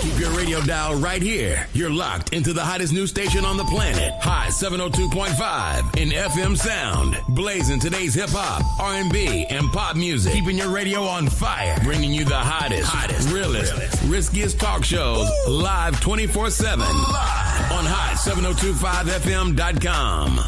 Keep your radio dial right here. You're locked into the hottest news station on the planet. Hot 702.5 in FM sound. Blazing today's hip-hop, R&B, and pop music. Keeping your radio on fire. Bringing you the hottest, realest, riskiest talk shows live 24/7 on hot7025fm.com.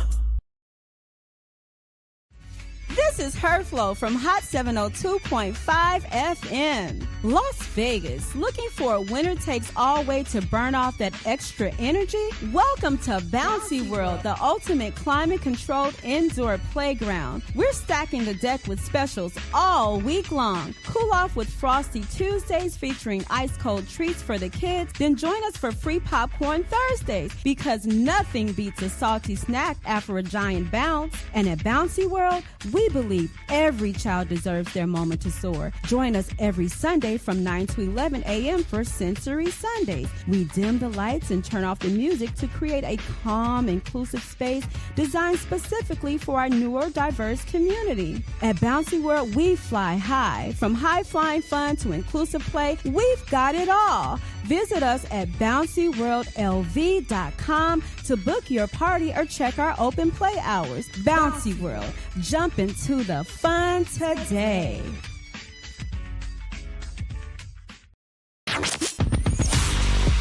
This is Herflow from Hot 702.5 FM. Las Vegas, looking for a winner-takes-all way to burn off that extra energy? Welcome to Bouncy World, the ultimate climate-controlled indoor playground. We're stacking the deck with specials all week long. Cool off with Frosty Tuesdays featuring ice-cold treats for the kids. Then join us for free popcorn Thursdays, because nothing beats a salty snack after a giant bounce. And at Bouncy World, we believe every child deserves their moment to soar. Join us every Sunday from 9 to 11 a.m. for Sensory Sundays. We dim the lights and turn off the music to create a calm, inclusive space designed specifically for our newer, diverse community. At Bouncy World, we fly high. From high-flying fun to inclusive play, we've got it all. Visit us at bouncyworldlv.com to book your party or check our open play hours. Bouncy World, jump into the fun today.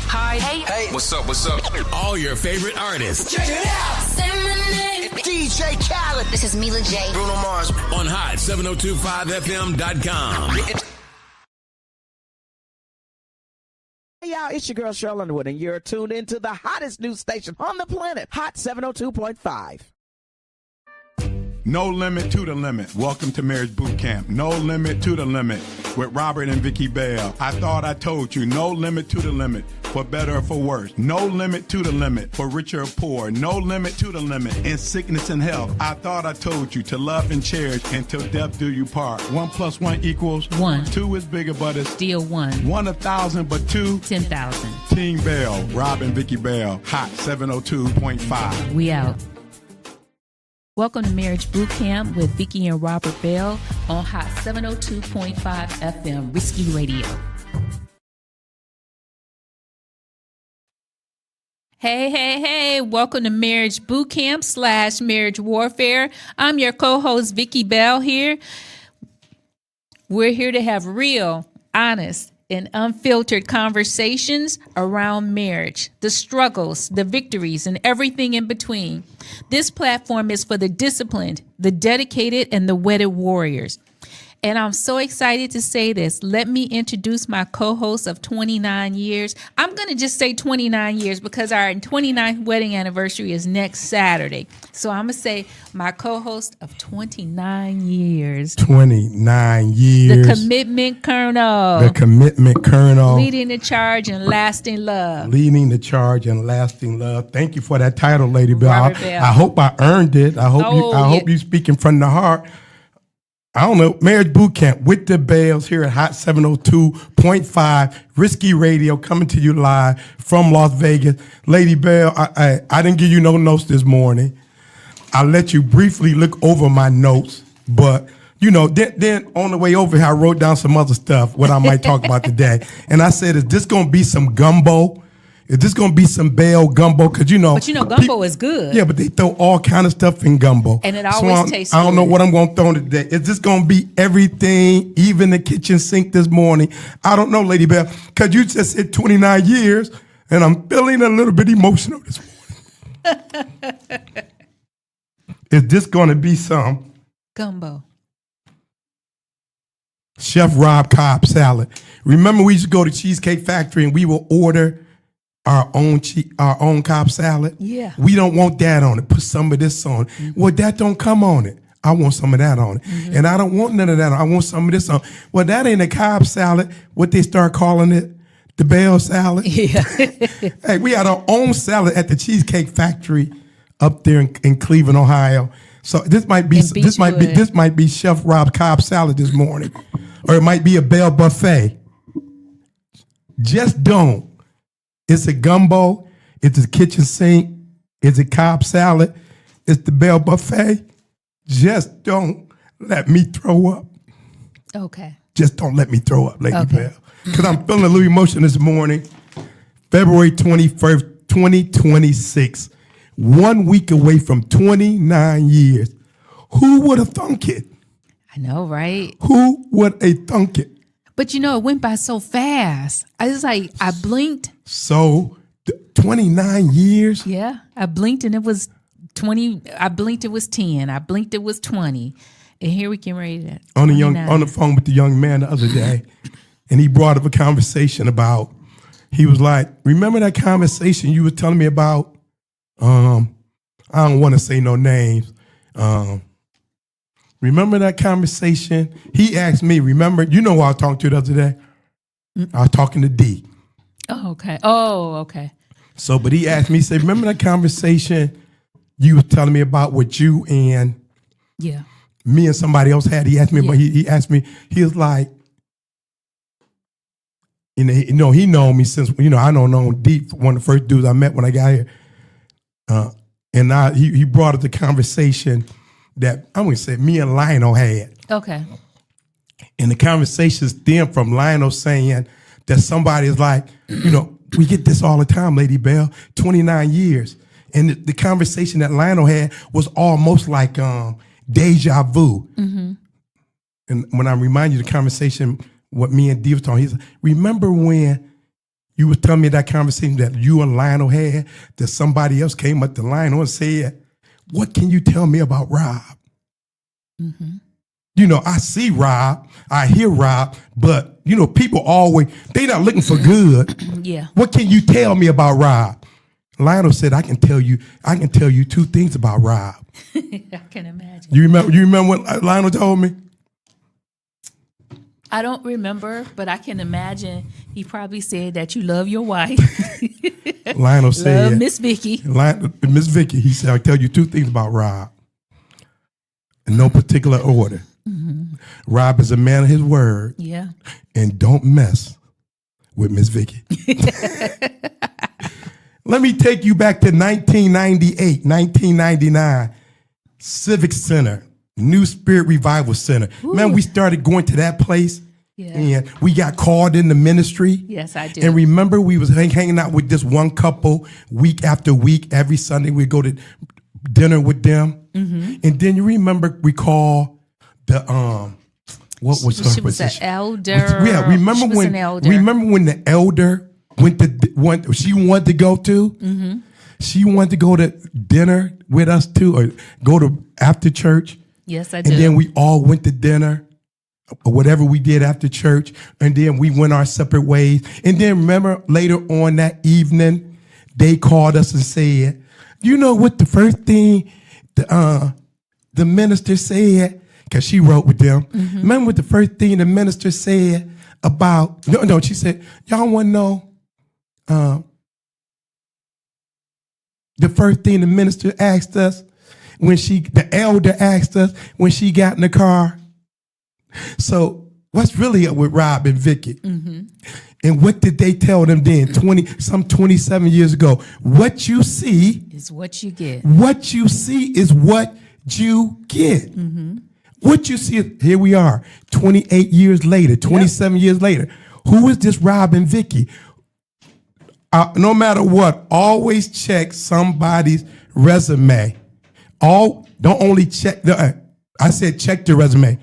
Hi. Hey. What's up? All your favorite artists. Check it out. Say my name. DJ Khaled. This is Mila J. Bruno Mars. On hot7025fm.com. Hey y'all, it's your girl Cheryl Underwood, and you're tuned into the hottest news station on the planet, Hot 702.5. No limit to the limit. Welcome to Marriage Bootcamp. No limit to the limit with Robert and Vicky Bell. I thought I told you, no limit to the limit, for better or for worse. No limit to the limit, for richer or poor. No limit to the limit in sickness and health. I thought I told you to love and cherish until death do you part. 1 + 1 = 1. 2 is bigger, but it's Still 1. 1 1,000, but 2 10,000. Team Bell, Rob and Vicky Bell, Hot 702.5. We out. Welcome to Marriage Bootcamp with Vicky and Robert Bell on Hot 702.5 FM, Risky Radio. Hey. Welcome to Marriage Bootcamp / Marriage Warfare. I'm your co-host, Vicky Bell here. We're here to have real, honest, and unfiltered conversations around marriage, the struggles, the victories, and everything in between. This platform is for the disciplined, the dedicated, and the wedded warriors. And I'm so excited to say this. Let me introduce my co-host of 29 years. I'm going to just say 29 years because our 29th wedding anniversary is next Saturday. So I'm going to say my co-host of 29 years. 29 years. The commitment colonel. Leading the charge and lasting love. Thank you for that title, Lady Bell. Bell. I hope I earned it. I hope you speaking from the heart. I don't know, Marriage Bootcamp with the Bells here at Hot 702.5, Risky Radio, coming to you live from Las Vegas. Lady Bell, I didn't give you no notes this morning. I let you briefly look over my notes, but you know, then on the way over here, I wrote down some other stuff, what I might talk about today. And I said, is this going to be some gumbo? Is this going to be some Bell gumbo? Because, gumbo is good. Yeah, but they throw all kind of stuff in gumbo. And it always tastes good. I don't know what I'm going to throw in today. Is this going to be everything, even the kitchen sink this morning? I don't know, Lady Bell, because you just said 29 years, and I'm feeling a little bit emotional this morning. Is this going to be some gumbo? Chef Rob Cobb salad. Remember, we used to go to Cheesecake Factory, and we will order our own Cobb salad. Yeah. We don't want that on it. Put some of this on it. Mm-hmm. Well, that don't come on it. I want some of that on it. Mm-hmm. And I don't want none of that on it. I want some of this on it. Well, that ain't a Cobb salad. What they start calling it? The Bell salad. Yeah. Hey, we had our own salad at the Cheesecake Factory up there in Cleveland, Ohio. So this might be Chef Rob Cobb salad this morning. Or it might be a Bell buffet. Just don't. It's a gumbo. It's a kitchen sink. It's a Cobb salad. It's the Bell buffet. Just don't let me throw up. Okay. Just don't let me throw up, Lady Bell. Because I'm feeling a little emotion this morning. February 21st, 2026. 1 week away from 29 years. Who would have thunk it? I know, right? Who would have thunk it? But it went by so fast. I was like, I blinked. So, 29 years? Yeah, I blinked and it was 20. I blinked, it was 10. I blinked, it was 20. And here we get ready to on the phone with the young man the other day, and he brought up a conversation about. He was like, "Remember that conversation you were telling me about?" I don't want to say no names. Remember that conversation? He asked me. Remember? You know who I was talking to the other day? I was talking to D. Oh, okay. Oh, okay. So, but he asked me. He said, "Remember that conversation you was telling me about what you and me and somebody else had?" He asked me, but he asked me. He was like, he know me since I don't know Deep, one of the first dudes I met when I got here, and he brought up the conversation that I'm gonna say me and Lionel had. Okay. And the conversation stemmed from Lionel saying that somebody is like, we get this all the time, Lady Bell, 29 years. And the conversation that Lionel had was almost like deja vu. Mm-hmm. And when I remind you the conversation, what me and Dee was talking, he's like, remember when you were telling me that conversation that you and Lionel had, that somebody else came up to Lionel and said, what can you tell me about Rob? Mm-hmm. I see Rob, I hear Rob, but, people always, they not looking for good. Yeah. What can you tell me about Rob? Lionel said, I can tell you 2 things about Rob. I can imagine. You remember what Lionel told me? I don't remember, but I can imagine he probably said that you love your wife. Lionel said, love Miss Vicky. Miss Vicky, he said, I'll tell you 2 things about Rob. In no particular order. Mm-hmm. Rob is a man of his word. Yeah. And don't mess with Miss Vicky. Let me take you back to 1998, 1999. Civic Center, New Spirit Revival Center. Ooh. Man, we started going to that place. Yeah. And we got called in the ministry. Yes, I do. And remember, we was hanging out with this one couple week after week. Every Sunday, we'd go to dinner with them. Mm-hmm. And then you remember, we called the what was her position? She was an elder. Yeah, remember when the elder she wanted to go to? Mm-hmm. She wanted to go to dinner with us too, or go to after church. Yes, I do. And then we all went to dinner, or whatever we did after church, and then we went our separate ways. And then remember later on that evening, they called us and said, "You know what the first thing the minister said?" Because she wrote with them. Mm-hmm. Remember what the first thing the minister said about? No, she said, "Y'all want to know?" The first thing the minister asked us the elder asked us when she got in the car. So what's really up with Rob and Vicky? Mm-hmm. And what did they tell them then? 27 years ago. What you see is what you get. What you see is what you get. Mm-hmm. What you see, here we are, 28 years later, 27 years later. Who is this Rob and Vicky? No matter what, always check somebody's resume. Don't only check I said check the resume.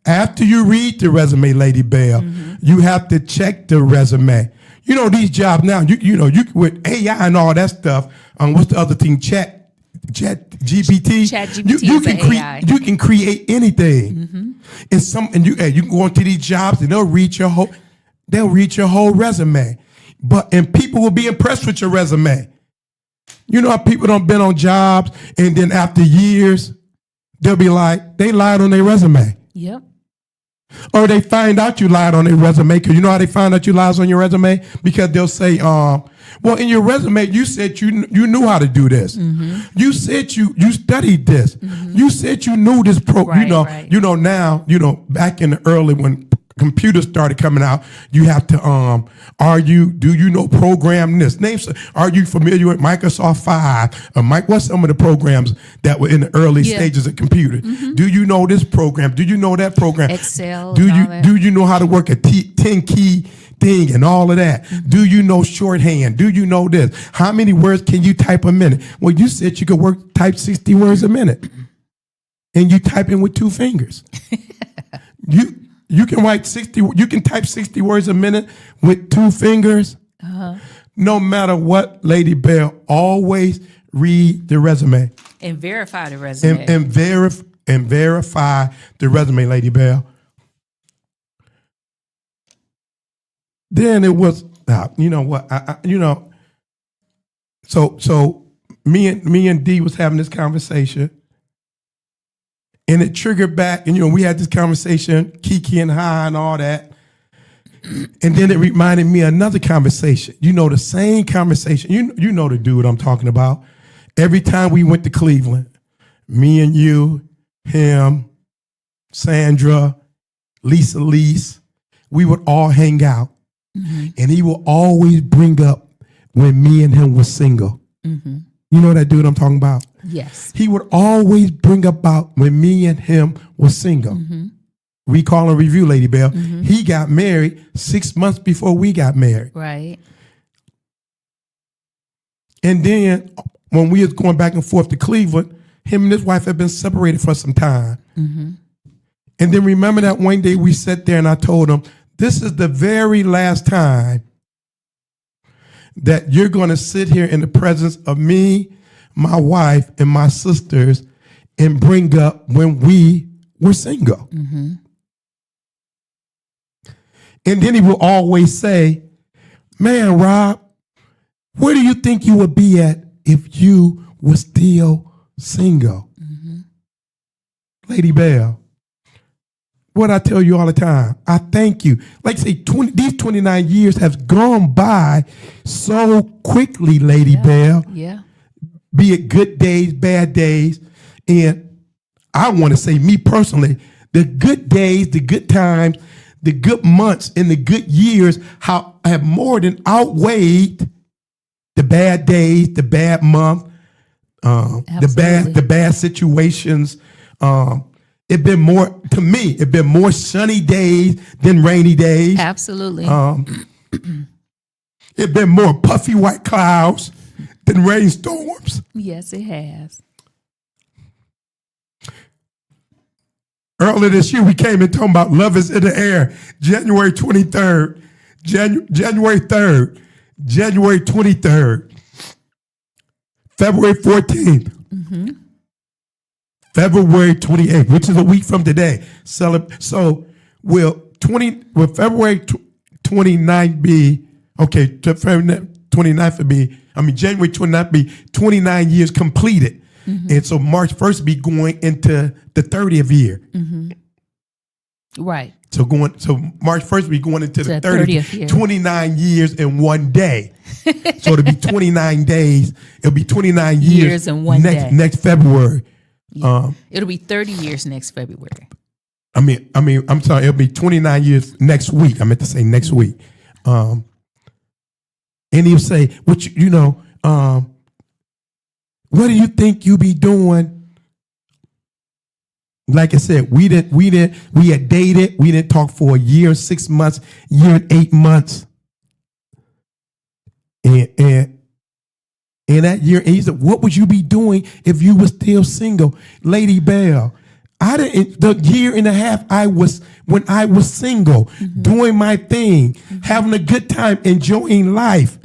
After you read the resume, Lady Bell, you have to check the resume. These jobs now, you with AI and all that stuff. What's the other thing? Chat GPT. Chat GPT you can create anything. Mm-hmm. And you can go into these jobs and they'll read your whole resume. And people will be impressed with your resume. You know how people don't been on jobs and then after years, they'll be like, they lied on their resume. Yep. Or they find out you lied on their resume. Because you know how they find out you lied on your resume? Because they'll say, well, in your resume, you said you knew how to do this. Mm-hmm. You said you studied this. Mm-hmm. You said you knew this right. Now, back in the early when computers started coming out, you have to do you know program this? Are you familiar with Microsoft 5? Or what's some of the programs that were in the early stages of computers? Mm-hmm. Do you know this program? Do you know that program? Excel. Do you know how to work a 10 key thing and all of that. Do you know shorthand? Do you know this? How many words can you type a minute? Well, you said you could type 60 words a minute, and you type in with 2 fingers. You can write 60. You can type 60 words a minute with 2 fingers. No matter what, Lady Bell, always read the resume and verify the resume and verify the resume, Lady Bell. Then it was, you know what, so me and Dee was having this conversation, and it triggered back, and we had this conversation, Kiki and High and all that, and then it reminded me of another conversation. The same conversation. You know the dude I'm talking about. Every time we went to Cleveland, me and you, him, Sandra, Lisa, we would all hang out. And he will always bring up when me and him was single. You know that dude I'm talking about? Yes. He would always bring about when me and him was single. Recall and review, Lady Bell. He got married 6 months before we got married. Right. And then when we was going back and forth to Cleveland, him and his wife had been separated for some time. And then remember that one day we sat there and I told him, this is the very last time that you're going to sit here in the presence of me, my wife, and my sisters and bring up when we were single. And then he will always say, man, Rob, where do you think you would be at if you were still single? Lady Bell, what I tell you all the time, I thank you. Like I say, these 29 years have gone by so quickly, Lady Bell. Yeah. Be it good days, bad days. And I want to say, me personally, the good days, the good times, the good months, and the good years have more than outweighed the bad days, the bad month, the bad situations. It been more, to me, it been more sunny days than rainy days. Absolutely. It been more puffy white clouds than rainstorms. Yes, it has. Earlier this year, we came in talking about love is in the air. January 23rd, January 3rd, January 23rd, February 14th. February 28th, which is a week from today. So will February 29th be, okay, February 29th would be, January 29th be 29 years completed. And so March 1st be going into the 30th year. Right. So March 1st be going into the 30th year. 29 years in one day. So it'll be 29 days. It'll be 29 years in one day. Next February. Yeah. It'll be 30 years next February. I'm sorry, it'll be 29 years next week. I meant to say next week. And he'll say, what do you think you be doing? Like I said, we had dated, we didn't talk for a year, 6 months, year and 8 months. And that year, and he said, what would you be doing if you were still single? Lady Bell, the year and a half when I was single, doing my thing, having a good time, enjoying life.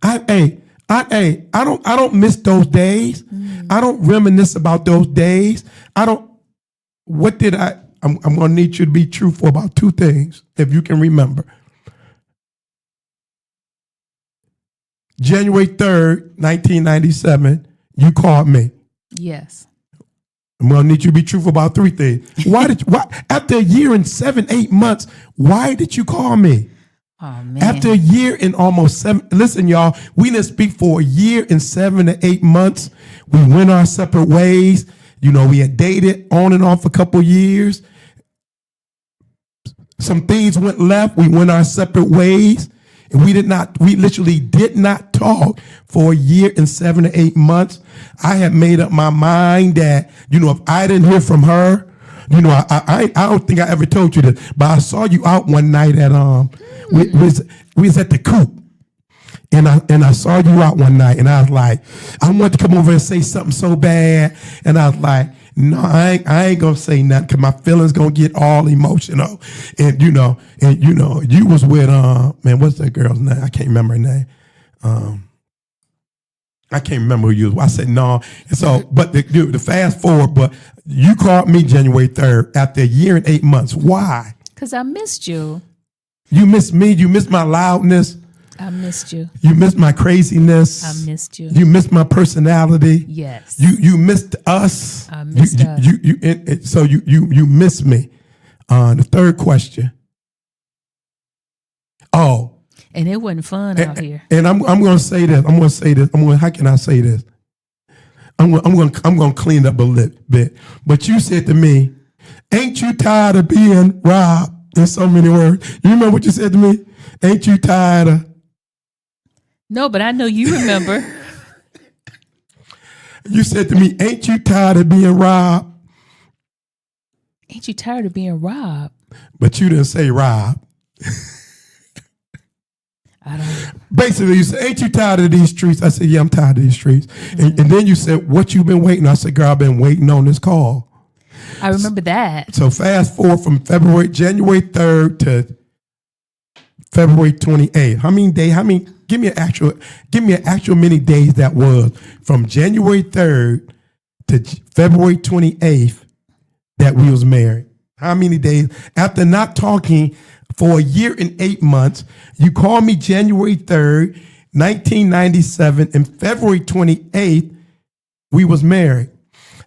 I don't miss those days. I don't reminisce about those days. I'm going to need you to be truthful about 2 things, if you can remember. January 3rd, 1997, you called me. Yes. I'm going to need you to be truthful about 3 things. Why after a year and 7-8 months, why did you call me? Oh, man. After a year and almost 7, listen, y'all, we didn't speak for a year and 7 to 8 months. We went our separate ways. We had dated on and off a couple years. Some things went left. We went our separate ways. And we literally did not talk for a year and 7 to 8 months. I had made up my mind that, if I didn't hear from her, I don't think I ever told you this, but I saw you out one night at we was at the Coop. And I saw you out one night, and I was like, I wanted to come over and say something so bad, and I was like, no, I ain't gonna say nothing because my feelings gonna get all emotional, and you was with man, what's that girl's name? I can't remember her name. I can't remember who you was. I said no, and so but the fast forward, but you called me January 3rd after a year and 8 months. Why? Because I missed you. You missed me. You missed my loudness. I missed you. You missed my craziness. I missed you. You missed my personality. Yes. You missed us. I missed us. So you missed me. The third question. Oh. And it wasn't fun out here. And I'm going to say this. How can I say this? I'm going to clean up a little bit. But you said to me, "Ain't you tired of being robbed?" In so many words. You remember what you said to me? Ain't you tired of? No, but I know you remember. You said to me, "Ain't you tired of being robbed?" Ain't you tired of being robbed? But you didn't say robbed. I don't. Basically, you said, "Ain't you tired of these streets?" I said, "Yeah, I'm tired of these streets." Mm-hmm. And then you said, "What you been waiting?" I said, "Girl, I've been waiting on this call." I remember that. So fast forward from January 3rd to February 28th. How many days? Give me an actual many days that was from January 3rd to February 28th that we was married. How many days? After not talking for a year and 8 months, you called me January 3rd, 1997, and February 28th, we was married.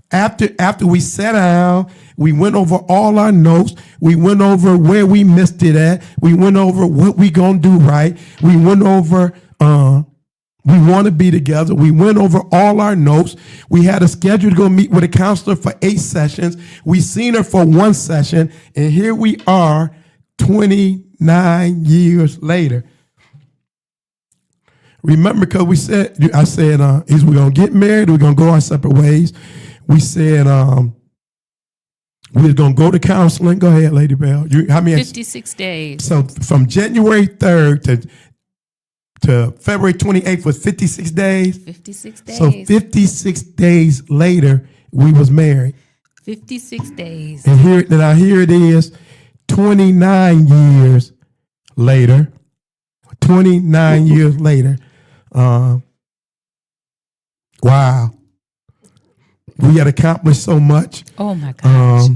After we sat down, we went over all our notes. We went over where we missed it at. We went over what we gonna do right. We went over we want to be together. We went over all our notes. We had a schedule to go meet with a counselor for 8 sessions. We seen her for 1 session, and here we are 29 years later. Remember, because I said, is we gonna get married or we gonna go our separate ways? We said we was gonna go to counseling. Go ahead, Lady Bell. 56 days. So from January 3rd to February 28th was 56 days. 56 days. So 56 days later, we was married. 56 days. And here it is, 29 years later. 29 years later. Wow. We had accomplished so much. Oh my gosh.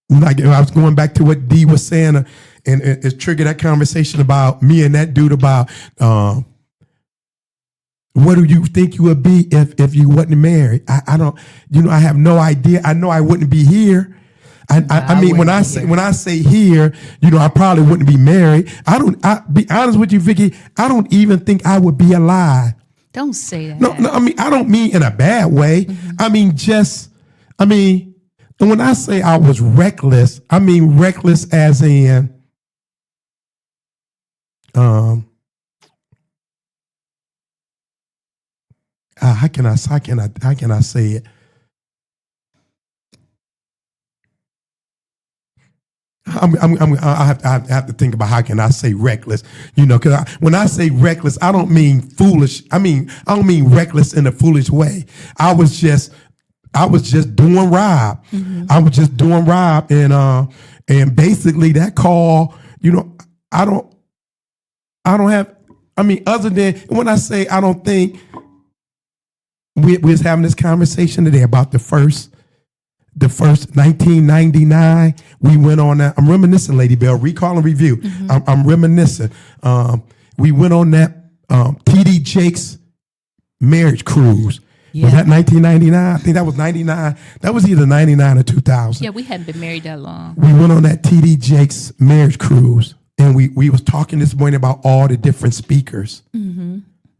Like I was going back to what Dee was saying, and it triggered that conversation about me and that dude about what do you think you would be if you wasn't married? I don't, I have no idea. I know I wouldn't be here. I mean, when I say here, I probably wouldn't be married. I be honest with you, Vicky, I don't even think I would be alive. Don't say that. No, I mean, I don't mean in a bad way. Mm-hmm. When I say I was reckless, I mean reckless as in, how can I say it? I have to think about how can I say reckless, because when I say reckless, I don't mean foolish. I don't mean reckless in a foolish way. I was just doing Rob. Mm-hmm. I was just doing Rob, and basically that call, I don't have. Other than when I say I don't think we was having this conversation today about the first 1999, we went on that. I'm reminiscing, Lady Bell, recall and review. Mm-hmm. I'm reminiscing. We went on that TD Jakes marriage cruise. Yeah. Was that 1999? I think that was 99. That was either 99 or 2000. Yeah, we hadn't been married that long. We went on that TD Jakes marriage cruise, and we was talking this morning about all the different speakers. Mm-hmm.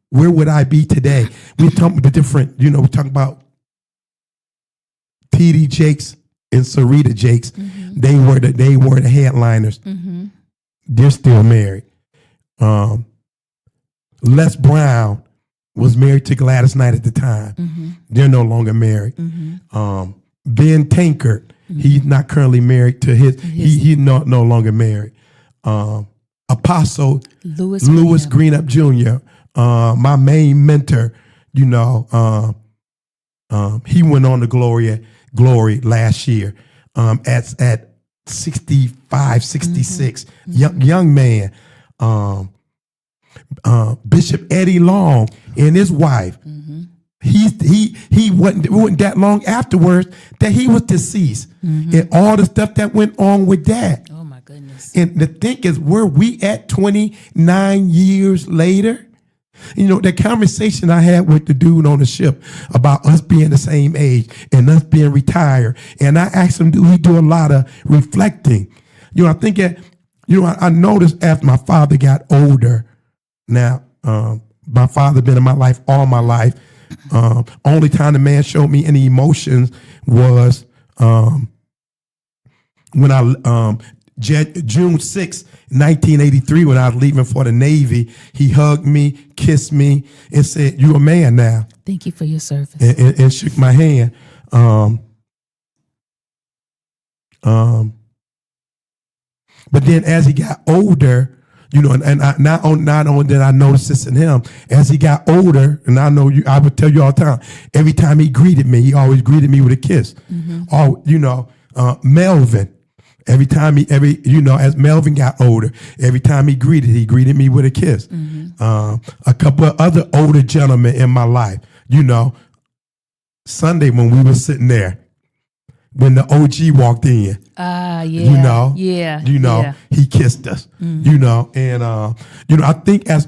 Where would I be today? We're talking about the different, we're talking about TD Jakes and Sarita Jakes. Mm-hmm. They were the headliners. Mm-hmm. They're still married. Les Brown was married to Gladys Knight at the time. They're no longer married. Ben Tankard, he's not currently married to he's no longer married. Apostle Lewis Greenup Jr., my main mentor, you know, he went on to glory last year at 65, 66, young man. Bishop Eddie Long and his wife. He wasn't that long afterwards that he was deceased, and all the stuff that went on with that. Oh my goodness! And the thing is, where we at 29 years later? You know, the conversation I had with the dude on the ship about us being the same age and us being retired, and I asked him, do he do a lot of reflecting? You know, I think that, you know, I noticed as my father got older. Now, my father been in my life all my life. Only time the man showed me any emotions was when I June 6, 1983, when I was leaving for the Navy. He hugged me, kissed me, and said, "You're a man now." Thank you for your service. And shook my hand. But then as he got older, you know, and I, not only did I notice this in him, as he got older, and I know I would tell you all the time, every time he greeted me, he always greeted me with a kiss. Or, you know, Melvin, as Melvin got older, every time he greeted me with a kiss. A couple of other older gentlemen in my life, you know, Sunday when we were sitting there, when the OG walked in, he kissed us, you know, and, I think as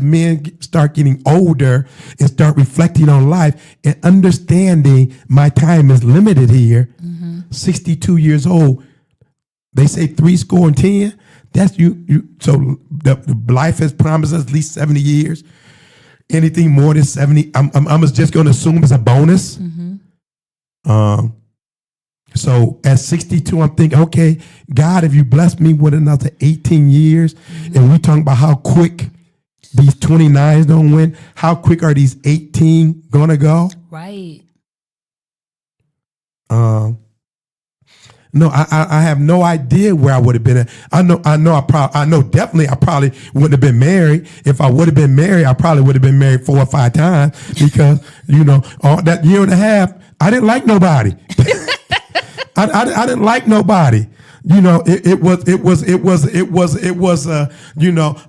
men start getting older and start reflecting on life and understanding my time is limited here, 62 years old, they say 70, that's you. So the life has promised us at least 70 years. Anything more than 70, I'm just going to assume it's a bonus. So at 62, I'm thinking, okay, God, if you bless me with another 18 years, and we talking about how quick these 29s don't win, how quick are these 18 gonna go? Right. No, I have no idea where I would have been at. I know definitely I probably wouldn't have been married. If I would have been married, I probably would have been married 4 or 5 times, because, all that year and a half, I didn't like nobody. I didn't like nobody.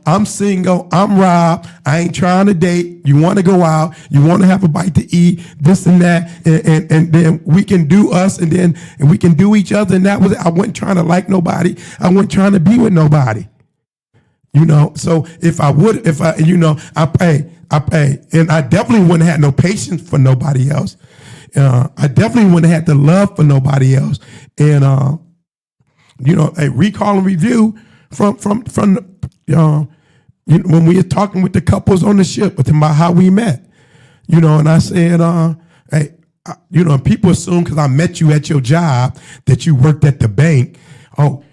I'm single, I'm Rob, I ain't trying to date. You want to go out, you want to have a bite to eat, this and that, and then we can do us, and we can do each other. And that was it. I wasn't trying to like nobody. I wasn't trying to be with nobody. So I pay. And I definitely wouldn't have had no patience for nobody else. I definitely wouldn't have had the love for nobody else. And, a recall and review from when we were talking with the couples on the ship about how we met, and I said, people assume because I met you at your job that you worked at the bank. Oh,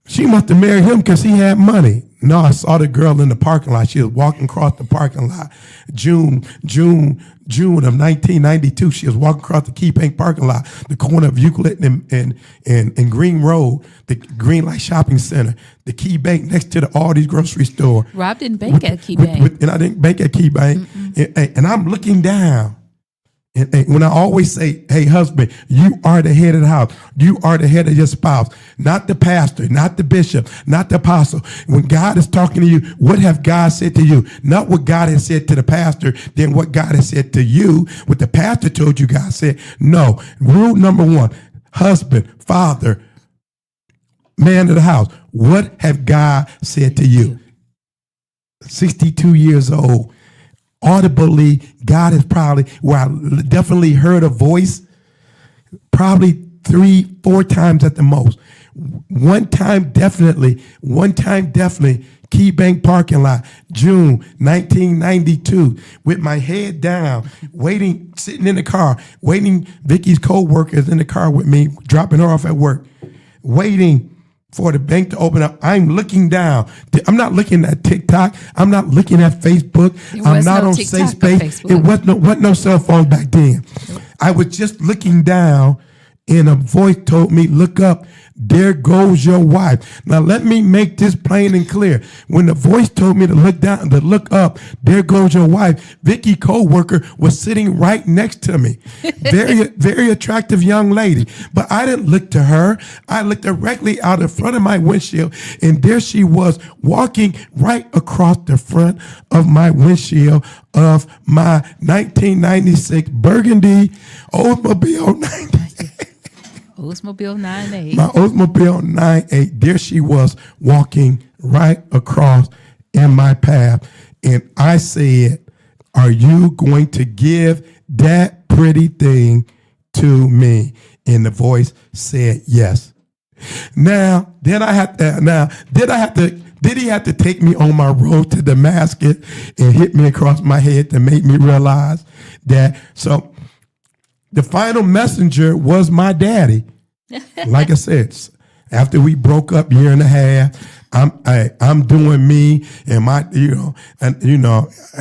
she must have married him because he had money. No, I saw the girl in the parking lot. She was walking across the parking lot. June of 1992. She was walking across the Key Bank parking lot, the corner of Euclid and Green Road, the Green Light Shopping Center, the Key Bank next to the Aldi's grocery store. Rob didn't bank at Key Bank. And I didn't bank at Key Bank. And I'm looking down. And when I always say, hey, husband, you are the head of the house. You are the head of your spouse, not the pastor, not the bishop, not the apostle. When God is talking to you, what have God said to you? Not what God has said to the pastor, then what God has said to you. What the pastor told you, God said. No. Rule number 1, husband, father, man of the house. What have God said to you? 62 years old. Audibly, God is probably, where I definitely heard a voice, probably 3-4 times at the most. One time definitely, Key Bank parking lot, June 1992, with my head down, waiting, sitting in the car, waiting. Vicky's co-workers in the car with me, dropping her off at work, waiting for the bank to open up, I'm looking down. I'm not looking at TikTok. I'm not looking at Facebook. I'm not on Safe Space. It wasn't no cell phone back then. I was just looking down, and a voice told me, look up. There goes your wife. Now let me make this plain and clear. When the voice told me to look down, to look up, there goes your wife, Vicky co-worker was sitting right next to me. Very, very attractive young lady. But I didn't look to her. I looked directly out in front of my windshield, and there she was walking right across the front of my windshield of my 1996 Burgundy Oldsmobile 98. Oldsmobile 98. My Oldsmobile 98. There she was walking right across in my path. And I said, are you going to give that pretty thing to me? And the voice said, yes. Did he have to take me on my road to Damascus and hit me across my head to make me realize that? So the final messenger was my daddy. Like I said, after we broke up year and a half, I'm doing me and my,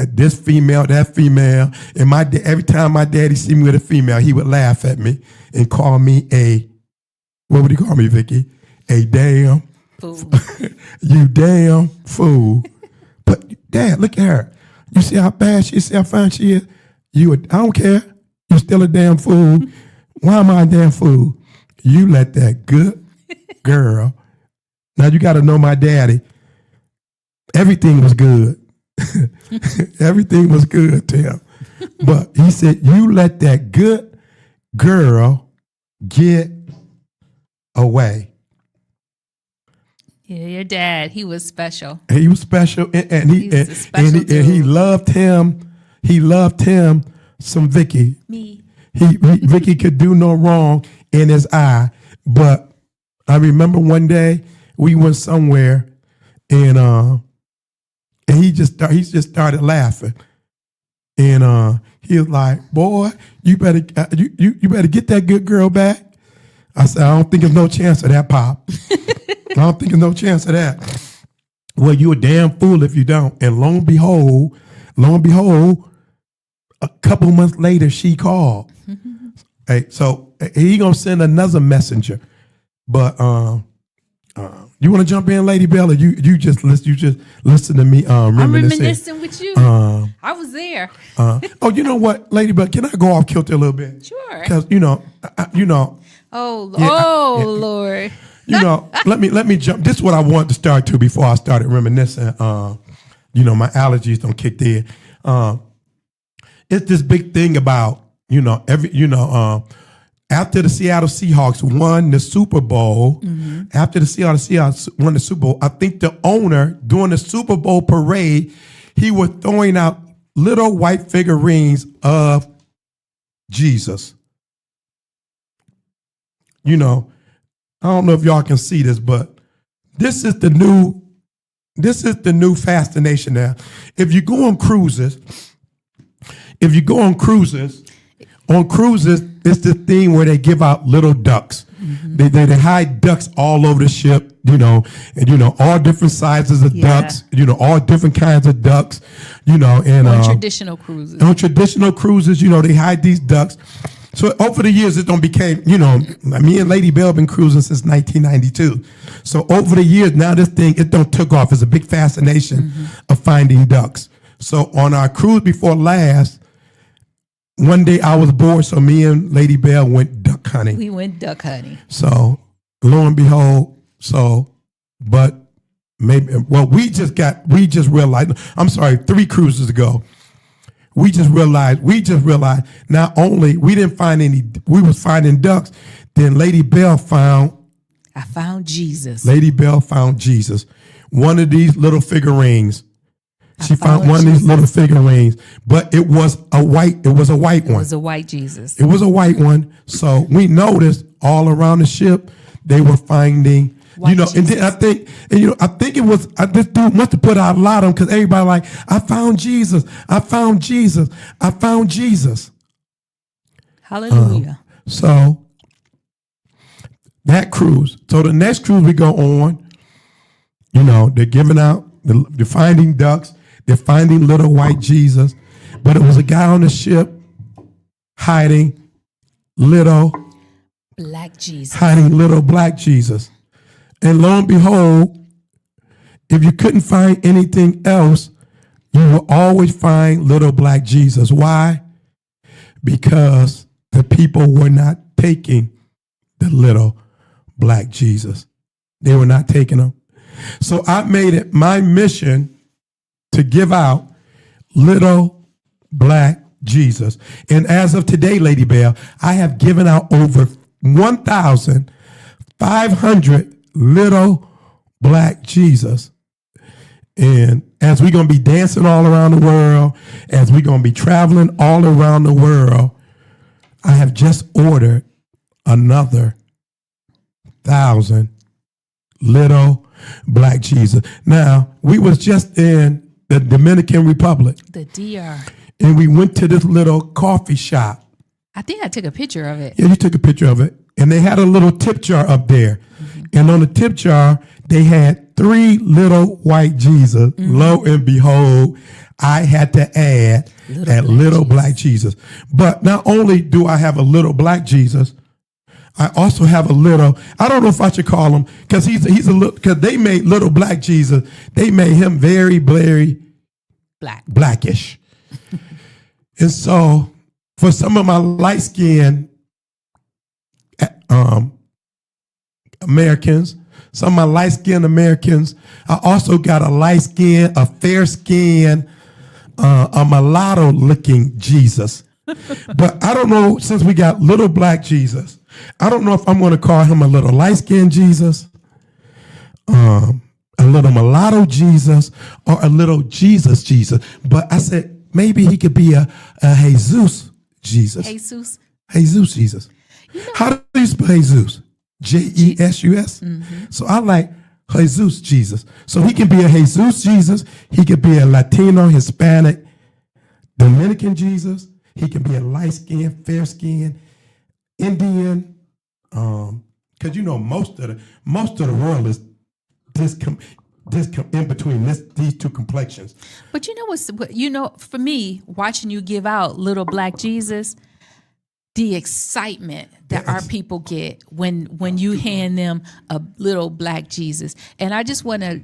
this female, that female, and every time my daddy see me with a female, he would laugh at me and call me what would he call me, Vicky? A damn fool. You damn fool. But Dad, look at her. You see how bad she is, see how fine she is? I don't care. You still a damn fool. Why am I a damn fool? You let that good girl. Now you got to know my daddy. Everything was good. Everything was good to him. But he said, you let that good girl get away. Yeah, your dad, he was special. He was special, and he loved him. He loved him some Vicky. Me. Vicky could do no wrong in his eye. But I remember one day we went somewhere, and he just started laughing, and he was like, "Boy, you better get that good girl back." I said, "I don't think there's no chance of that, Pop. I don't think there's no chance of that." Well, you a damn fool if you don't. And lo and behold, a couple months later, she called. Hey, so he gonna send another messenger. But you want to jump in, Lady Bella? You just listen to me. I'm reminiscing with you. I was there. Oh, you know what, Lady Bella? Can I go off kilter a little bit? Sure. Because Lord. Let me jump. This is what I wanted to start to before I started reminiscing. My allergies don't kick in. It's this big thing about after the Seattle Seahawks won the Super Bowl, after the Seattle Seahawks won the Super Bowl, I think the owner during the Super Bowl parade, he was throwing out little white figurines of Jesus. I don't know if y'all can see this, but this is the new fascination now. If you go on cruises, on cruises, it's the thing where they give out little ducks. They hide ducks all over the ship, and all different sizes of ducks, all different kinds of ducks, and on traditional cruises. On traditional cruises, they hide these ducks. So over the years, it became, me and Lady Bell been cruising since 1992. So over the years, now this thing, it took off. It's a big fascination of finding ducks. So on our cruise before last, one day I was bored, so me and Lady Bell went duck hunting. We went duck hunting. So lo and behold, we just realized, 3 cruises ago, we just realized not only we didn't find any, we was finding ducks, then Lady Bell found. I found Jesus. Lady Bell found Jesus. One of these little figurines. She found one of these little figurines, but it was a white one. It was a white Jesus. It was a white one. So we noticed all around the ship, they were finding, Jesus. And then I think it was, this dude must have put out a lot of them because everybody like, I found Jesus. I found Jesus. I found Jesus. Hallelujah. So that cruise. So the next cruise we go on, they're giving out, they're finding ducks, they're finding little white Jesus, but it was a guy on the ship hiding little black Jesus. Hiding little black Jesus. And lo and behold, if you couldn't find anything else, you will always find little black Jesus. Why? Because the people were not taking the little black Jesus. They were not taking them. So I made it my mission to give out little black Jesus. And as of today, Lady Bell, I have given out over 1,500 little black Jesus. And as we're going to be dancing all around the world, as we're going to be traveling all around the world, I have just ordered another 1,000 little black Jesus. Now, we was just in the Dominican Republic. The DR. And we went to this little coffee shop. I think I took a picture of it. Yeah, you took a picture of it. And they had a little tip jar up there. Mm-hmm. And on the tip jar, they had 3 little white Jesus. Mm-hmm. Lo and behold, I had to add little black Jesus. But not only do I have a little black Jesus, I also have a little, I don't know if I should call him, because he's a little, because they made little black Jesus, they made him very blackish. And so for some of my light-skinned Americans, some of my light-skinned Americans, I also got a fair-skinned, a mulatto-looking Jesus. But I don't know, since we got little black Jesus, I don't know if I'm going to call him a little light-skinned Jesus, a little mulatto Jesus, or a little Jesus. But I said, maybe he could be a Jesus Jesus. Jesus Jesus. How do you spell Jesus? Jesus? Mm-hmm. So I like Jesus Jesus. So he can be a Jesus Jesus. He could be a Latino, Hispanic, Dominican Jesus. He can be a light-skinned, fair-skinned, Indian. Because most of the world is this in between these two complexions. But for me, watching you give out little black Jesus, the excitement that our people get when you hand them a little black Jesus. And I just want to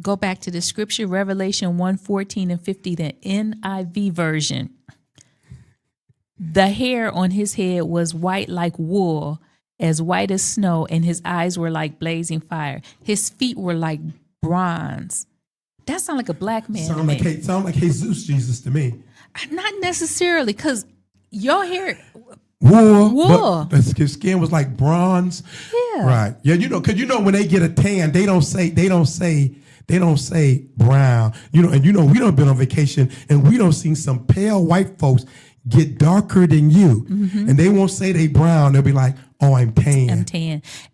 go back to the scripture, Revelation 1:14 and 50, the NIV version. The hair on his head was white like wool, as white as snow, and his eyes were like blazing fire. His feet were like bronze. That sounds like a black man. Sound like Jesus Jesus to me. Not necessarily, because your hair wool. But his skin was like bronze. Yeah. Right. Yeah. Because when they get a tan, they don't say brown. And we don't been on vacation, and we don't see some pale white folks get darker than you, mm-hmm. and they won't say they brown. They'll be like, "Oh, I'm tan."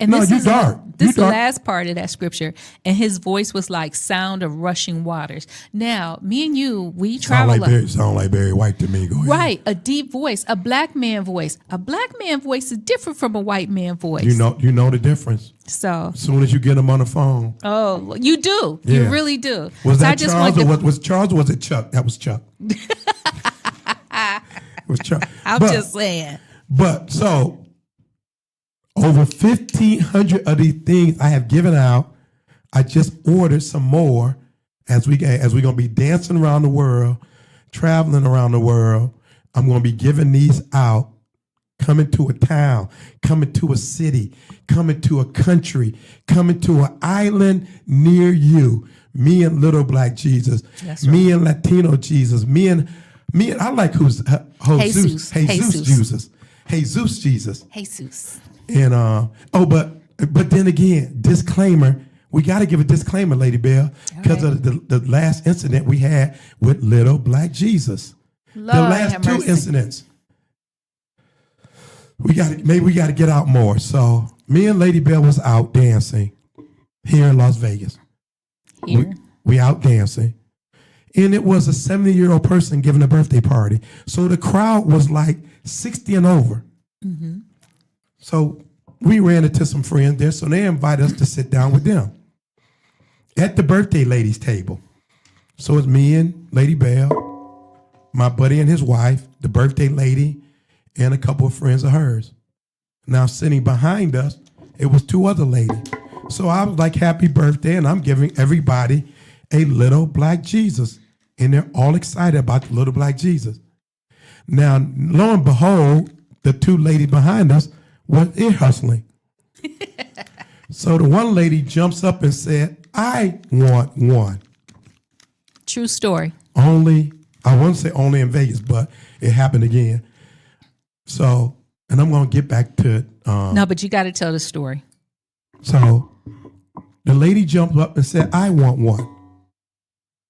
And no, you dark. This is the last part of that scripture, and his voice was like sound of rushing waters. Now, me and you, we travel. Sound like Barry White to me. Go ahead. Right, a deep voice, a black man voice. A black man voice is different from a white man voice. You know the difference. So as soon as you get them on the phone. Oh, you do. Yeah. You really do. Was that Charles or was Charles or was it Chuck? That was Chuck. It was Chuck. I'm just saying. But so over 1,500 of these things I have given out. I just ordered some more as we're gonna be dancing around the world, traveling around the world. I'm gonna be giving these out, coming to a town, coming to a city, coming to a country, coming to an island near you. Me and little black Jesus. That's right. Me and Latino Jesus. Me and I like Jesus. And but then again, disclaimer. We got to give a disclaimer, Lady Bell, because of the last incident we had with little black Jesus. Lord, the last 2 incidents. We got to get out more. So me and Lady Bell was out dancing here in Las Vegas. We out dancing. And it was a 70-year-old person giving a birthday party. So the crowd was like 60 and over. Mm-hmm. So we ran into some friends there, so they invited us to sit down with them at the birthday ladies' table. So it's me and Lady Bell, my buddy and his wife, the birthday lady, and a couple of friends of hers. Now sitting behind us, it was two other ladies. So I was like, happy birthday, and I'm giving everybody a little black Jesus. And they're all excited about the little black Jesus. Now, lo and behold, the two ladies behind us were ear hustling. So the one lady jumps up and said, I want one. True story. Only, I wouldn't say only in Vegas, but it happened again. So, and I'm going to get back to it. No, but you got to tell the story. So the lady jumped up and said, I want one.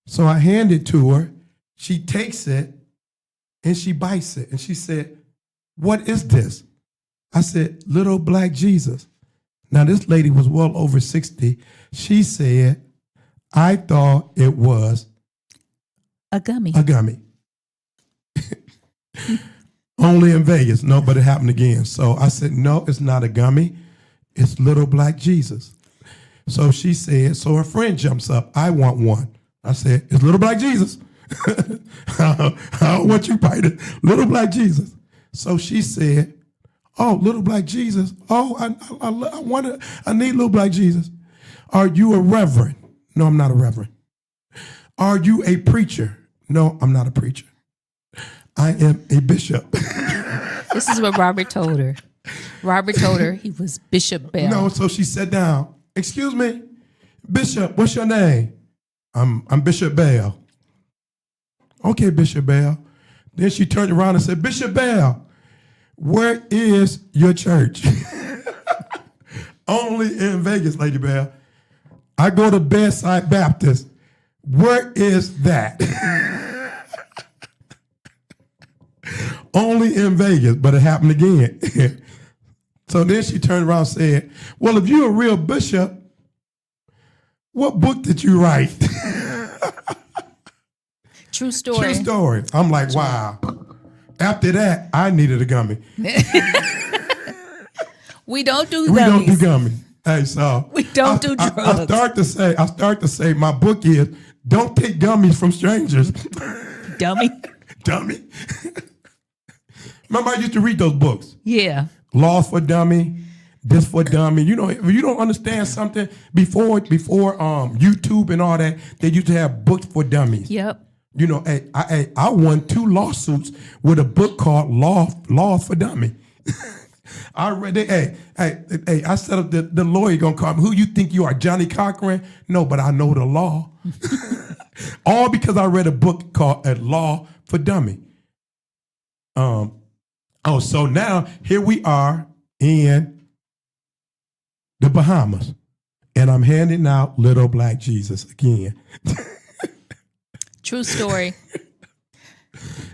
So I hand it to her. She takes it and she bites it. And she said, what is this? I said, little black Jesus. Now this lady was well over 60. She said, I thought it was a gummy. A gummy. Only in Vegas. No, but it happened again. So I said, no, it's not a gummy. It's little black Jesus. So she said, so her friend jumps up. I want one. I said, it's little black Jesus. I don't want you biting little black Jesus. So she said, oh, little black Jesus. Oh, I need little black Jesus. Are you a reverend? No, I'm not a reverend. Are you a preacher? No, I'm not a preacher. I am a bishop. This is what Robert told her. Robert told her he was Bishop Bell. No, so she sat down. Excuse me, Bishop, what's your name? I'm Bishop Bell. Okay, Bishop Bell. Then she turned around and said, Bishop Bell, where is your church? Only in Vegas, Lady Bell. I go to Bedside Baptist. Where is that? Only in Vegas, but it happened again. So then she turned around and said, well, if you're a real bishop, what book did you write? True story. True story. I'm like, wow. After that, I needed a gummy. We don't do gummies. We don't do gummies. Hey, so we don't do drugs. I start to say, my book is, don't take gummies from strangers. Dummy. Dummy. Remember, I used to read those books. Yeah. Laws for Dummy, This for Dummy. You know, if you don't understand something, before YouTube and all that, they used to have books for dummies. Yep. You know, I won 2 lawsuits with a book called Laws for Dummy. I read it. Hey, I set up the lawyer gonna call me. Who you think you are, Johnny Cochran? No, but I know the law. All because I read a book called A Law for Dummy. So now here we are in the Bahamas, and I'm handing out little black Jesus again. True story.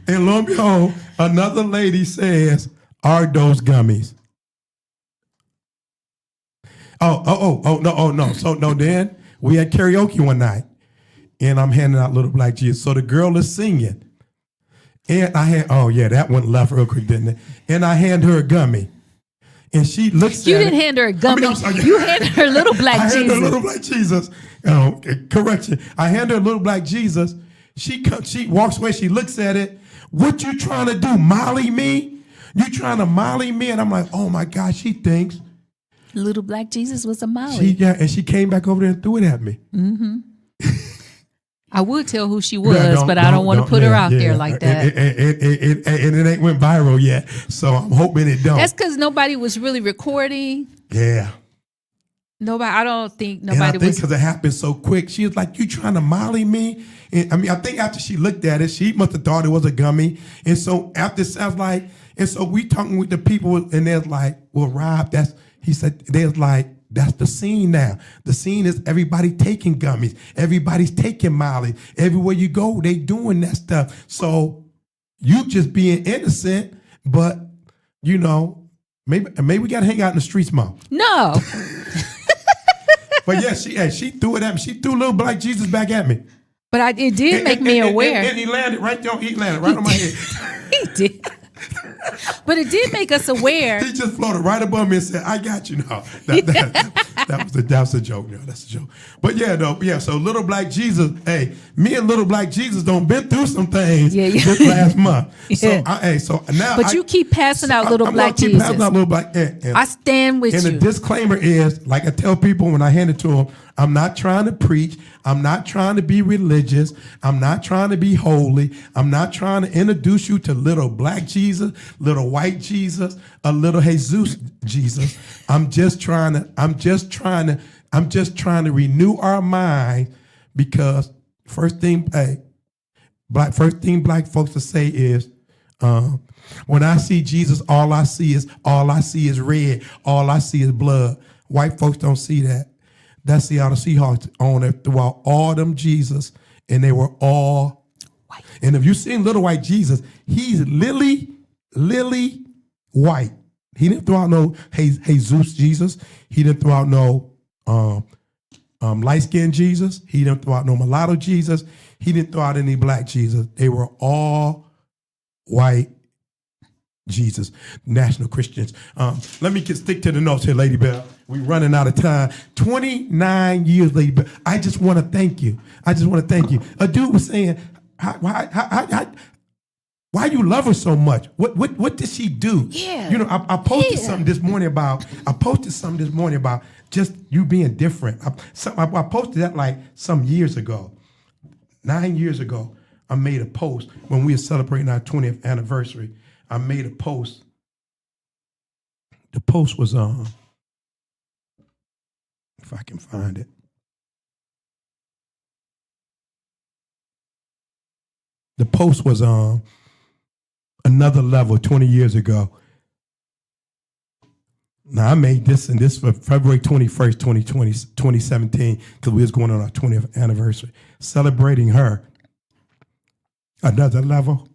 And lo and behold, another lady says, are those gummies? No. So then we had karaoke one night, and I'm handing out little black Jesus. So the girl is singing. And I had, that went left real quick, didn't it? And I hand her a gummy. And she looks at it. You didn't hand her a gummy. You handed her little black Jesus. I handed her little black Jesus. Correction. I handed her little black Jesus. She walks away. She looks at it. What you trying to do? Molly me? You trying to molly me? And I'm like, oh my God, she thinks. Little black Jesus was a molly. And she came back over there and threw it at me. Mm-hmm. I would tell who she was, but I don't want to put her out there like that. And it ain't went viral yet, so I'm hoping it don't. That's because nobody was really recording. Yeah. I don't think nobody was. And I think because it happened so quick, she was like, you trying to molly me? And I think after she looked at it, she must have thought it was a gummy. And so after it sounds like, and so we talking with the people, and they're like, well, Rob, there's like, that's the scene now. The scene is everybody taking gummies. Everybody's taking Molly. Everywhere you go, they doing that stuff. So you just being innocent, but, maybe we got to hang out in the streets more. No. But yeah, she threw it at me. She threw little black Jesus back at me. But it did make me aware. And he landed right there. He landed right on my head. He did. But it did make us aware. He just floated right above me and said, "I got you." No, that was a joke. No, that's a joke. But so Little Black Jesus, hey, me and Little Black Jesus don't been through some things this last month. Yeah. So now. But you keep passing out Little Black Jesus. Keep passing out Little Black. And I stand with you. And the disclaimer is, like I tell people when I hand it to them, I'm not trying to preach. I'm not trying to be religious. I'm not trying to be holy. I'm not trying to introduce you to Little Black Jesus, Little White Jesus, a Little Jesus Jesus. I'm just trying to renew our mind, because first thing black folks to say is, when I see Jesus, all I see is red. All I see is blood. White folks don't see that. That's the Seattle Seahawks on it throughout all them Jesus, and they were all white. And if you seen Little White Jesus, he's lily white. He didn't throw out no Jesus Jesus. He didn't throw out no light-skinned Jesus. He didn't throw out no mulatto Jesus. He didn't throw out any black Jesus. They were all white Jesus, national Christians. Let me stick to the notes here, Lady Bell. We're running out of time. 29 years, Lady Bell. I just want to thank you. A dude was saying, why you love her so much? What did she do? Yeah. You know, I posted something this morning about just you being different. I posted that like some years ago. 9 years ago, I made a post when we were celebrating our 20th anniversary. I made a post. The post was if I can find it. The post was another level 20 years ago. Now I made this for February 21st, 2017, because we was going on our 20th anniversary, celebrating her. Another level.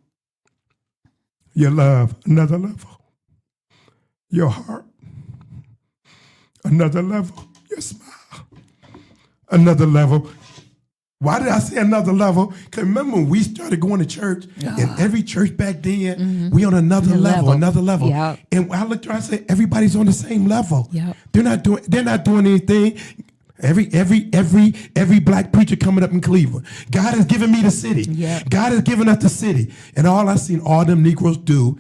Your love, another level. Your heart, another level. Your smile, another level. Why did I say another level? Because remember when we started going to church, and every church back then, we on another level. Yep. And I looked around and said, everybody's on the same level. Yep. They're not doing anything. Every black preacher coming up in Cleveland. God has given me the city. Yep. God has given us the city. And all I seen all them Negroes do,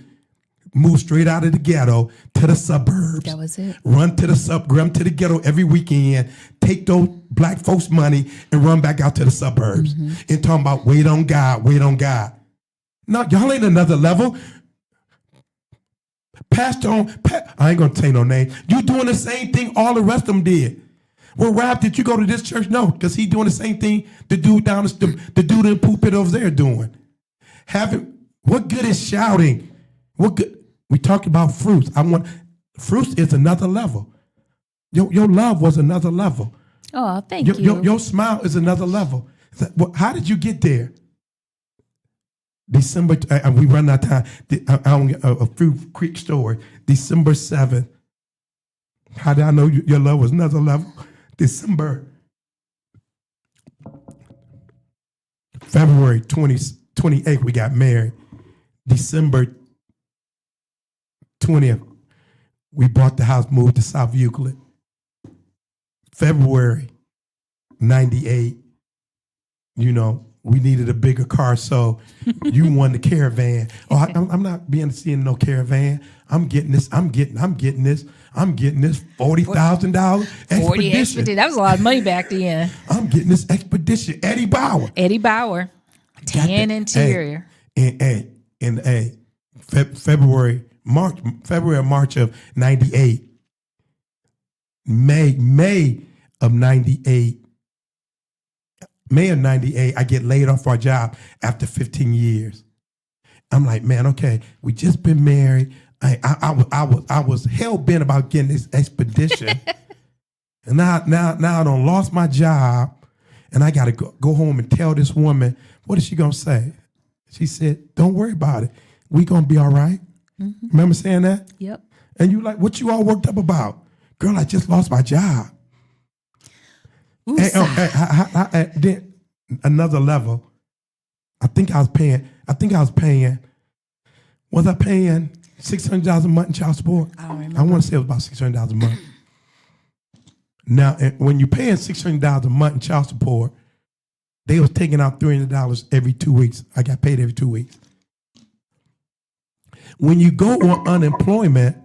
move straight out of the ghetto to the suburbs. That was it. Run to the ghetto every weekend, take those black folks' money and run back out to the suburbs. And talking about wait on God. No, y'all ain't another level. I ain't gonna say no name. You doing the same thing all the rest of them did. Well, Rob, did you go to this church? No, because he doing the same thing the dude in the pulpit over there doing. What good is shouting? What good? We talked about fruits. Fruits is another level. Your love was another level. Oh, thank you. Your smile is another level. How did you get there? December, we run out of time. A few quick story. December 7th. How did I know your love was another level? February 28th, we got married. December 20th, we bought the house, moved to South Euclid. February 98, we needed a bigger car, so you won the Caravan. Oh, I'm not being seeing no Caravan. I'm getting this $40,000 expedition. That was a lot of money back then. I'm getting this expedition. Eddie Bauer. Tan interior. February, March of 98. May of 98, I get laid off our job after 15 years. I'm like, man, okay, we just been married. I was hell bent about getting this expedition, and now I done lost my job, and I got to go home and tell this woman. What is she gonna say? She said, "Don't worry about it. We gonna be all right." Mm-hmm. Remember saying that? Yep. And you like, what you all worked up about? Girl, I just lost my job. Then another level. Was I paying $600 a month in child support. I don't remember. I want to say it was about $600 a month. Now, when you're paying $600 a month in child support, they was taking out $300 every 2 weeks. I got paid every 2 weeks. When you go on unemployment,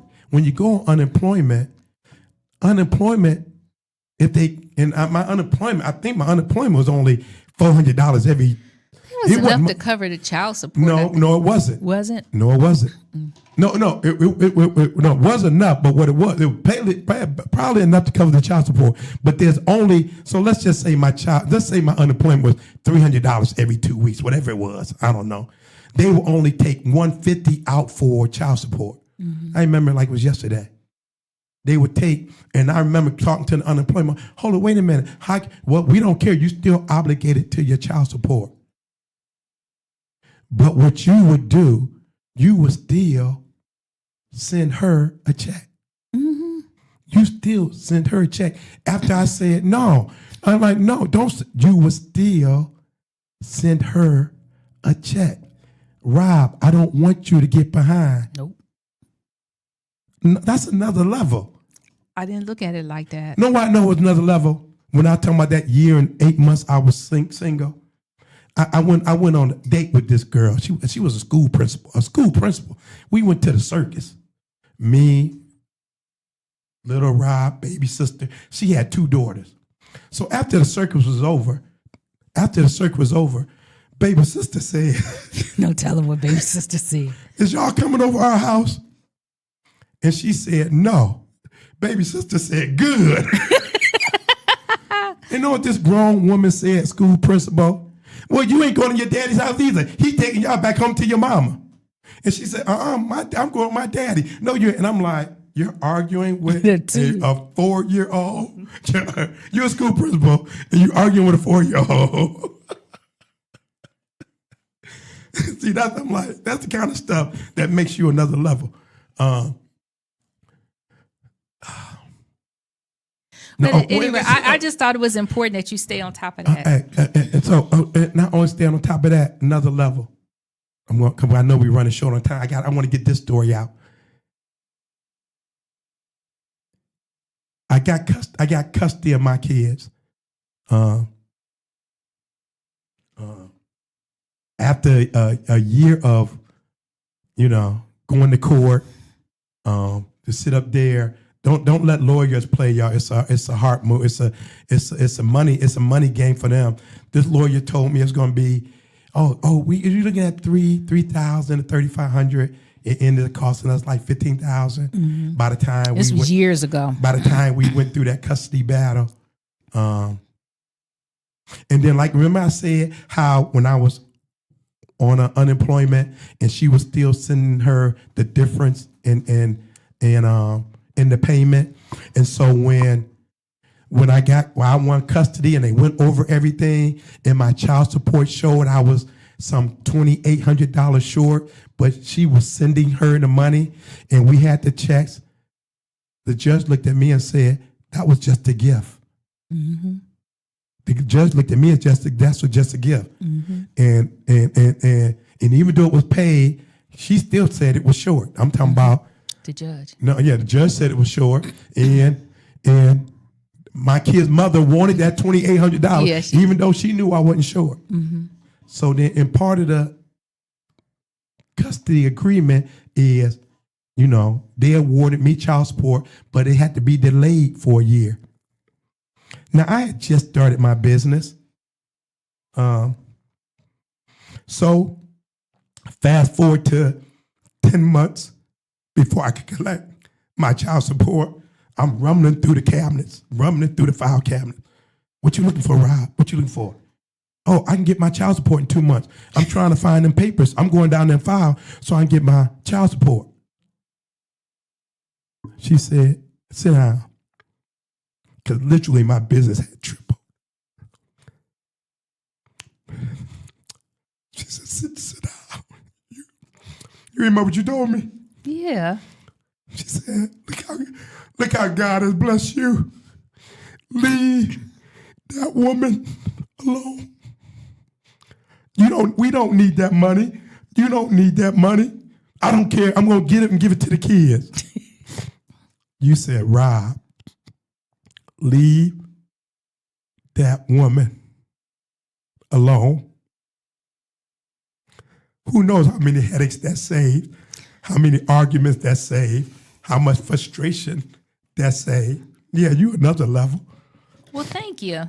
if they my unemployment, I think my unemployment was only $400 every. It was enough to cover the child support. No, it wasn't. Wasn't? No, it wasn't. No, it wasn't enough. But what it was probably enough to cover the child support. But there's only, so let's just say my unemployment was $300 every 2 weeks, whatever it was. I don't know. They will only take $150 out for child support. Mm-hmm. I remember like it was yesterday. They would take, and I remember talking to the unemployment. Hold on, wait a minute. Well, we don't care. You still obligated to your child support. But what you would do, you would still send her a check. Mm-hmm. You still send her a check. After I said no, I'm like, no, don't. You would still send her a check. Rob, I don't want you to get behind. Nope. No, that's another level. I didn't look at it like that. No, I know it's another level. When I talking about that year and 8 months I was single. I went on a date with this girl. She was a school principal. We went to the circus. Me, little Rob, baby sister. She had 2 daughters. So after the circus was over, baby sister said, No telling what baby sister said. Is y'all coming over our house? And she said, no. Baby sister said, good. You know what this grown woman said, school principal? Well, you ain't going to your daddy's house either. He taking y'all back home to your mama. And she said, I'm going with my daddy. No, and I'm like, you're arguing with a 4-year-old? You're a school principal, and you're arguing with a 4-year-old. See, I'm like, that's the kind of stuff that makes you another level. But anyway, I just thought it was important that you stay on top of that. And so, not only stay on top of that, another level. I know we're running short on time. I want to get this story out. I got custody of my kids. After a year of, going to court, to sit up there. Don't let lawyers play, y'all. It's a heart move. It's a money game for them. This lawyer told me it's going to be, you're looking at $3,000 to $3,500. It ended up costing us like $15,000. Mm-hmm. By the time this was years ago. By the time we went through that custody battle, and then remember I said how when I was on unemployment and she was still sending her the difference in the payment. And so when I won custody and they went over everything and my child support showed I was some $2,800 short, but she was sending her the money and we had the checks, the judge looked at me and said, that was just a gift. Mm-hmm. The judge looked at me and that's just a gift. Mm-hmm. And even though it was paid, she still said it was short. I'm talking about the judge. No, yeah, the judge said it was short, and my kid's mother wanted that $2,800, even though she knew I wasn't short. Mm-hmm. So then, in part of the custody agreement is, they awarded me child support, but it had to be delayed for a year. Now I had just started my business, so fast forward to 10 months. Before I could collect my child support, I'm rumbling through the file cabinet. What you looking for, Rob? What you looking for? Oh, I can get my child support in 2 months. I'm trying to find them papers. I'm going down that file so I can get my child support. She said, sit down. Because literally my business had tripled. She said, sit down. You remember what you told me? Yeah. She said, look how God has blessed you. Leave that woman alone. We don't need that money. You don't need that money. I don't care. I'm going to get it and give it to the kids. You said, Rob, leave that woman alone. Who knows how many headaches that saved, how many arguments that saved, how much frustration that saved. Yeah, you another level. Well, thank you.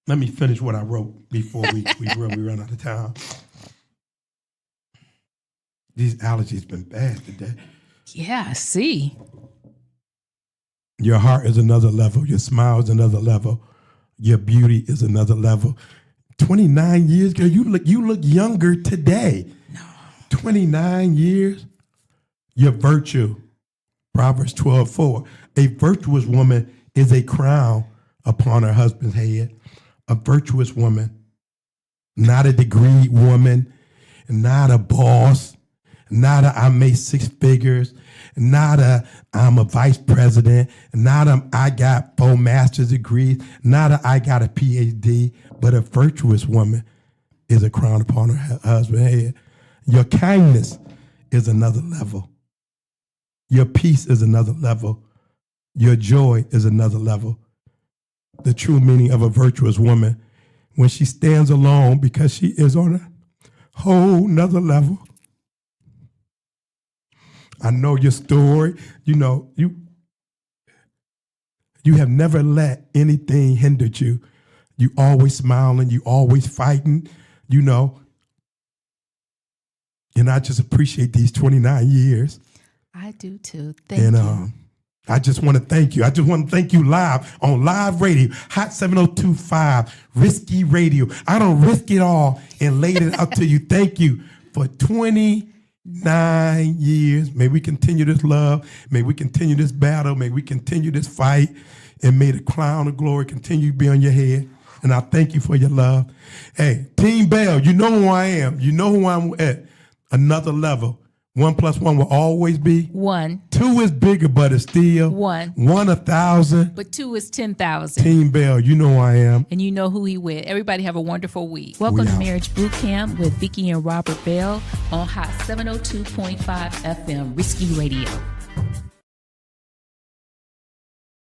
Let me finish what I wrote before we run out of time. These allergies been bad today. Yeah, I see. Your heart is another level. Your smile is another level. Your beauty is another level. 29 years, girl, you look younger today. No. 29 years. Your virtue. Proverbs 12:4. A virtuous woman is a crown upon her husband's head. A virtuous woman, not a degreed woman, not a boss, not a I made six figures, not a I'm a vice president, not a I got 4 master's degrees, not a I got a PhD, but a virtuous woman is a crown upon her husband's head. Your kindness is another level. Your peace is another level. Your joy is another level. The true meaning of a virtuous woman, when she stands alone because she is on a whole nother level. I know your story. You know, you have never let anything hinder you. You always smiling, you always fighting, you know. And I just appreciate these 29 years. I do too. Thank you. I just want to thank you. I just want to thank you live on live radio, Hot 702.5, Risky Radio. I don't risk it all and laid it out to you. Thank you for 29 years. May we continue this love. May we continue this battle. May we continue this fight. And may the crown of glory continue to be on your head. And I thank you for your love. Hey, Team Bell, you know who I am. You know who I'm at. Another level. 1 + 1 will always be 1. 2 is bigger, but it's still 1. 1 1,000. But 2 is 10,000. Team Bell, you know who I am. And you know who he with. Everybody have a wonderful week. Welcome to Marriage Bootcamp with Vicky and Robert Bell on Hot 702.5 FM, Risky Radio.